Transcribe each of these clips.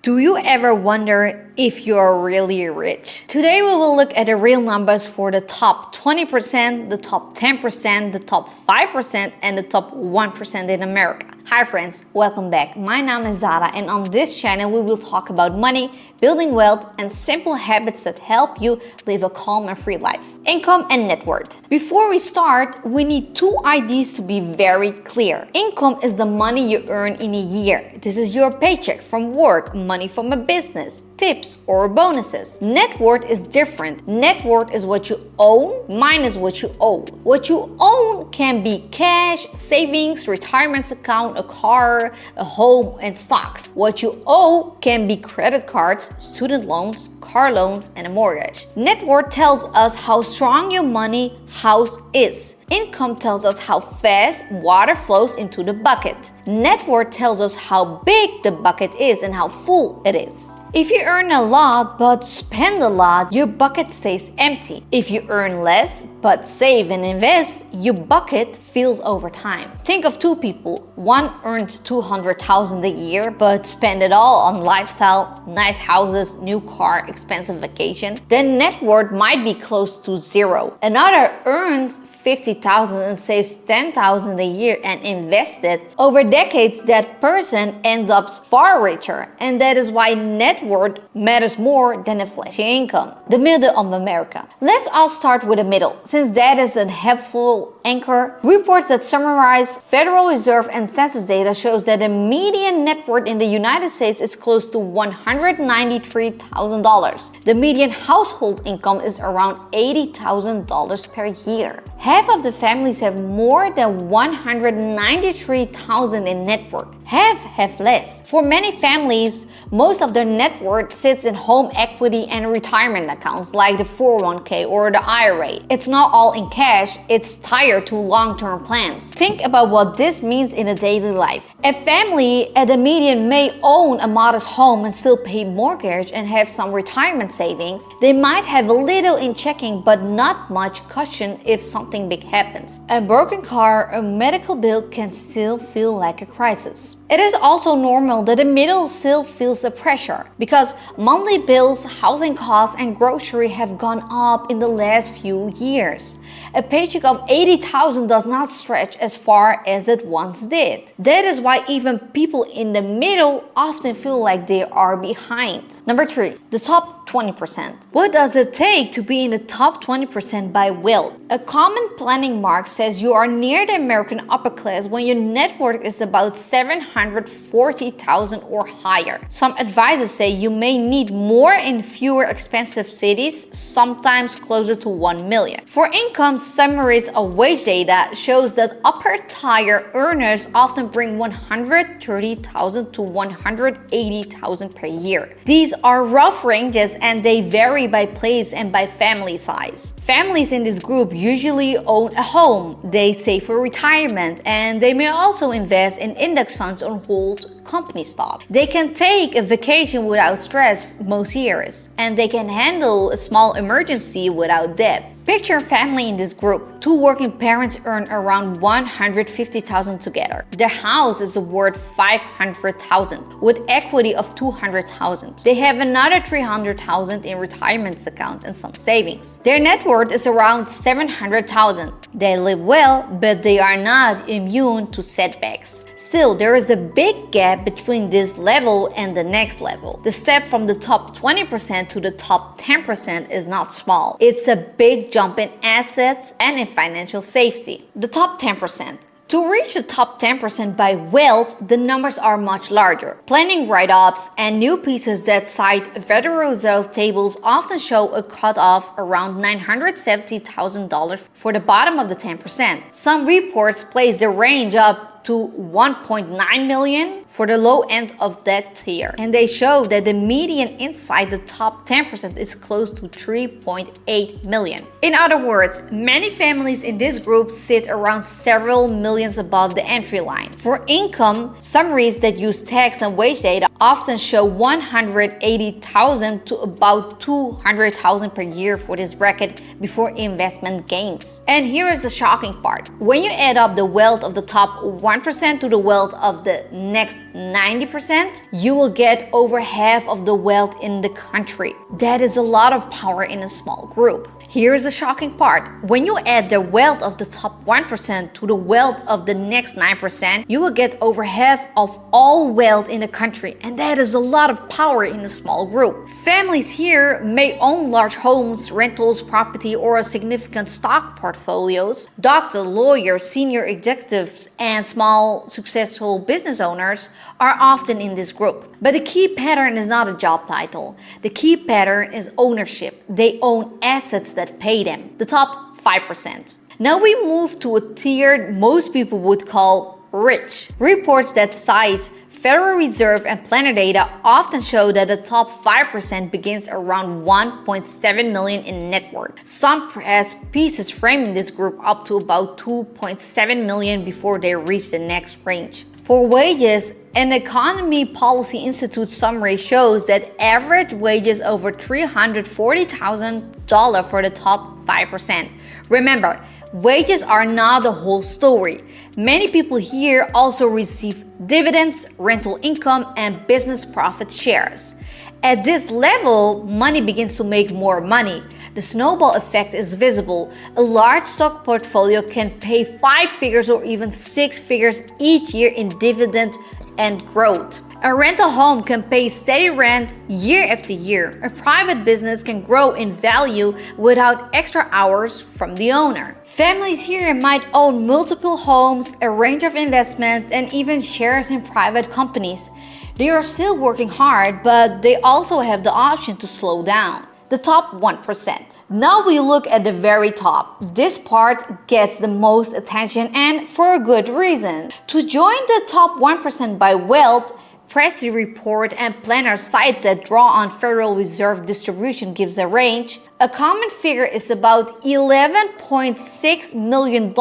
Do you ever wonder if you're really rich? Today we will look at the real numbers for the top 20%, the top 10%, the top 5%, and the top 1% in America. Hi friends, welcome back. My name is Zara, and on this channel we will talk about money, building wealth, and simple habits that help you live a calm and free life. Income and net worth. Before we start, we need two ideas to be very clear. Income is the money you earn in a year. This is your paycheck from work, money from a business, tips or bonuses. Net worth is different. Net worth is what you own minus what you owe. What you own can be cash, savings, retirement account, a car, a home, and stocks. What you owe can be credit cards, student loans, car loans, and a mortgage. Net worth tells us how strong your money house is. Income tells us how fast water flows into the bucket. Net worth tells us how big the bucket is and how full it is. If you earn a lot but spend a lot, your bucket stays empty. If you earn less but save and invest, your bucket fills over time. Think of two people. One earns $200,000 a year but spend it all on lifestyle, nice houses, new car, expensive vacation. Then net worth might be close to zero. Another earns $50,000 and saves $10,000 a year and invests it. Over decades, that person ends up far richer, and that is why net worth matters more than a flashy income. The middle of America. Let's all start with the middle, since that is a helpful anchor. Reports that summarize Federal Reserve and census data shows that the median net worth in the United States is close to $193,000. The median household income is around $80,000 per year. Half of the families have more than $193,000 in net worth. Half have less. For many families, most of their net worth sits in home equity and retirement accounts like the 401k or the IRA. It's not all in cash, it's tied to long-term plans. Think about what this means in a daily life. A family at the median may own a modest home and still pay mortgage and have some retirement savings. They might have a little in checking but not much cushion if something big happens. A broken car, a medical bill can still feel like a crisis. It is also normal that the middle still feels the pressure because monthly bills, housing costs, and grocery have gone up in the last few years. A paycheck of $80,000 does not stretch as far as it once did. That is why even people in the middle often feel like they are behind. Number 3, the top 20%. What does it take to be in the top 20% by wealth? A common planning mark says you are near the American upper class when your net worth is about $740,000 or higher. Some advisors say you may need more in fewer expensive cities, sometimes closer to 1 million. For income, summaries of wage data shows that upper tier earners often bring $130,000 to $180,000 per year. These are rough ranges and they vary by place and by family size. Families in this group usually own a home, they save for retirement, and they may also invest in index funds or hold company stock. They can take a vacation without stress most years, and they can handle a small emergency without debt. Picture a family in this group. Two working parents earn around $150,000 together. Their house is worth $500,000 with equity of $200,000. They have another $300,000 in retirement account and some savings. Their net worth is around $700,000. They live well, but they are not immune to setbacks. Still, there is a big gap between this level and the next level. The step from the top 20% to the top 10% is not small. It's a big jump in assets and in financial safety. The top 10%. To reach the top 10% by wealth, the numbers are much larger. Planning write-ups and new pieces that cite Federal Reserve tables often show a cutoff around $970,000 for the bottom of the 10%. Some reports place the range up to 1.9 million for the low end of that tier, and they show that the median inside the top 10% is close to 3.8 million. In other words, many families in this group sit around several millions above the entry line. For income, summaries that use tax and wage data often show 180,000 to about 200,000 per year for this bracket before investment gains. And here is the shocking part. When you add up the wealth of the top 1% to the wealth of the next 90%, you will get over half of the wealth in the country. That is a lot of power in a small group. Here's the shocking part. When you add the wealth of the top 1% to the wealth of the next 9%, you will get over half of all wealth in the country. And that is a lot of power in a small group. Families here may own large homes, rentals, property, or significant stock portfolios. Doctors, lawyers, senior executives, and small successful business owners are often in this group. But the key pattern is not a job title. The key pattern is ownership. They own assets that pay them, the top 5%. Now we move to a tier most people would call rich. Reports that cite Federal Reserve and planner data often show that the top 5% begins around 1.7 million in net worth. Some press pieces framing this group up to about 2.7 million before they reach the next range. For wages, an Economy Policy Institute summary shows that average wages over $340,000 for the top 5%. Remember, wages are not the whole story. Many people here also receive dividends, rental income, and business profit shares. At this level, money begins to make more money. The snowball effect is visible. A large stock portfolio can pay 5 figures or even 6 figures each year in dividend and growth. A rental home can pay steady rent year after year. A private business can grow in value without extra hours from the owner. Families here might own multiple homes, a range of investments, and even shares in private companies. They are still working hard, but they also have the option to slow down. The top 1%. Now we look at the very top. This part gets the most attention, and for a good reason. To join the top 1% by wealth, Pressy report and planner sites that draw on Federal Reserve distribution gives a range. A common figure is about $11.6 million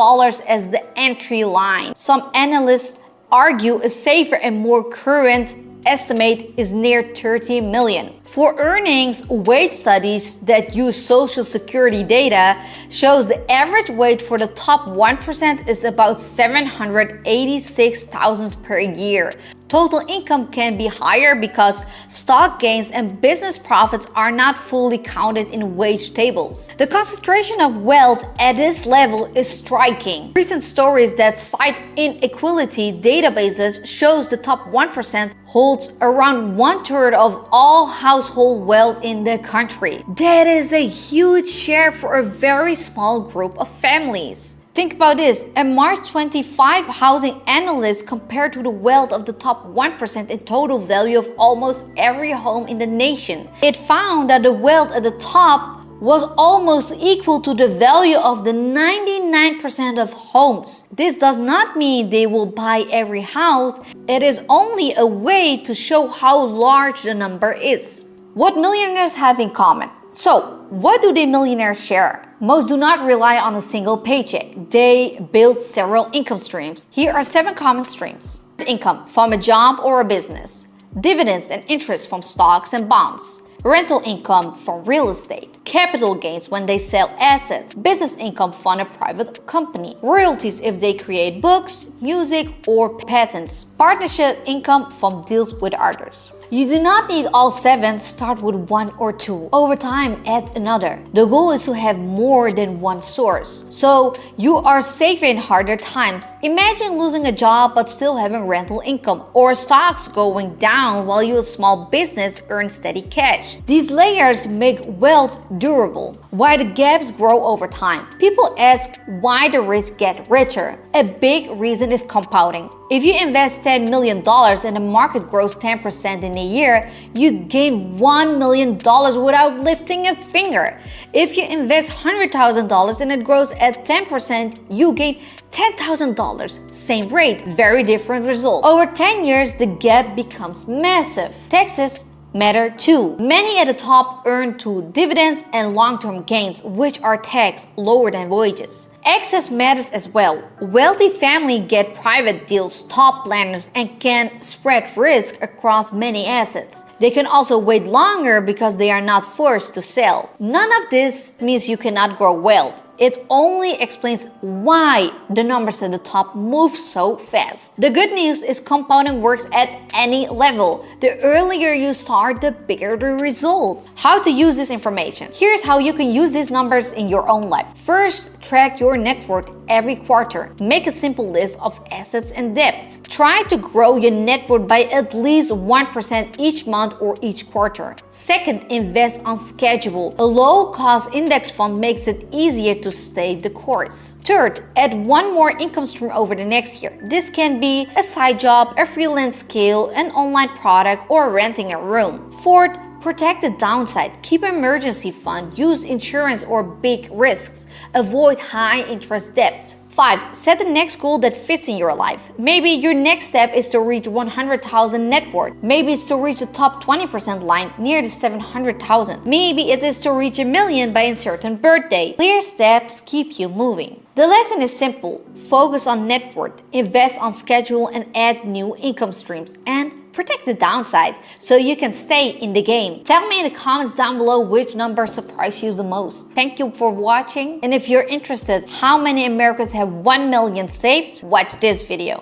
as the entry line. Some analysts argue a safer and more current estimate is near 30 million. For earnings, wage studies that use Social Security data shows the average wage for the top 1% is about $786,000 per year. Total income can be higher because stock gains and business profits are not fully counted in wage tables. The concentration of wealth at this level is striking. Recent stories that cite inequality databases shows the top 1% holds around 1/3 of all household wealth in the country. That is a huge share for a very small group of families. Think about this, a March 25 housing analyst compared to the wealth of the top 1% in total value of almost every home in the nation. It found that the wealth at the top was almost equal to the value of the 99% of homes. This does not mean they will buy every house. It is only a way to show how large the number is. What millionaires have in common? So, what do the millionaires share? Most do not rely on a single paycheck. They build several income streams. Here are 7 common streams. Income from a job or a business. Dividends and interest from stocks and bonds. Rental income from real estate. Capital gains when they sell assets. Business income from a private company. Royalties if they create books, music, or patents. Partnership income from deals with others. You do not need all 7, start with 1 or 2. Over time, add another. The goal is to have more than one source, so you are safer in harder times. Imagine losing a job but still having rental income, or stocks going down while your small business earns steady cash. These layers make wealth durable, while the gaps grow over time. People ask why the rich get richer. A big reason is compounding. If you invest $10 million and the market grows 10% in a year, you gain $1 million without lifting a finger. If you invest $100,000 and it grows at 10%, you gain $10,000. Same rate, very different result. Over 10 years, the gap becomes massive. Taxes matter too. Many at the top earn through dividends and long-term gains, which are taxed lower than wages. Access matters as well. Wealthy families get private deals, top planners, and can spread risk across many assets. They can also wait longer because they are not forced to sell. None of this means you cannot grow wealth. It only explains why the numbers at the top move so fast. The good news is compounding works at any level. The earlier you start, the bigger the result. How to use this information? Here's how you can use these numbers in your own life. First, track your net worth every quarter. Make a simple list of assets and debt. Try to grow your net worth by at least 1% each month or each quarter. Second, invest on schedule. A low-cost index fund makes it easier to stay the course. Third, add one more income stream over the next year. This can be a side job, a freelance skill, an online product, or renting a room. Fourth, protect the downside. Keep an emergency fund, use insurance or big risks. Avoid high interest debt. 5. Set the next goal that fits in your life. Maybe your next step is to reach 100,000 net worth. Maybe it's to reach the top 20% line near the 700,000. Maybe it is to reach $1 million by a certain birthday. Clear steps keep you moving. The lesson is simple. Focus on net worth, invest on schedule, and add new income streams. And protect the downside so you can stay in the game. Tell me in the comments down below which number surprised you the most. Thank you for watching. And if you're interested how many Americans have 1 million saved, watch this video.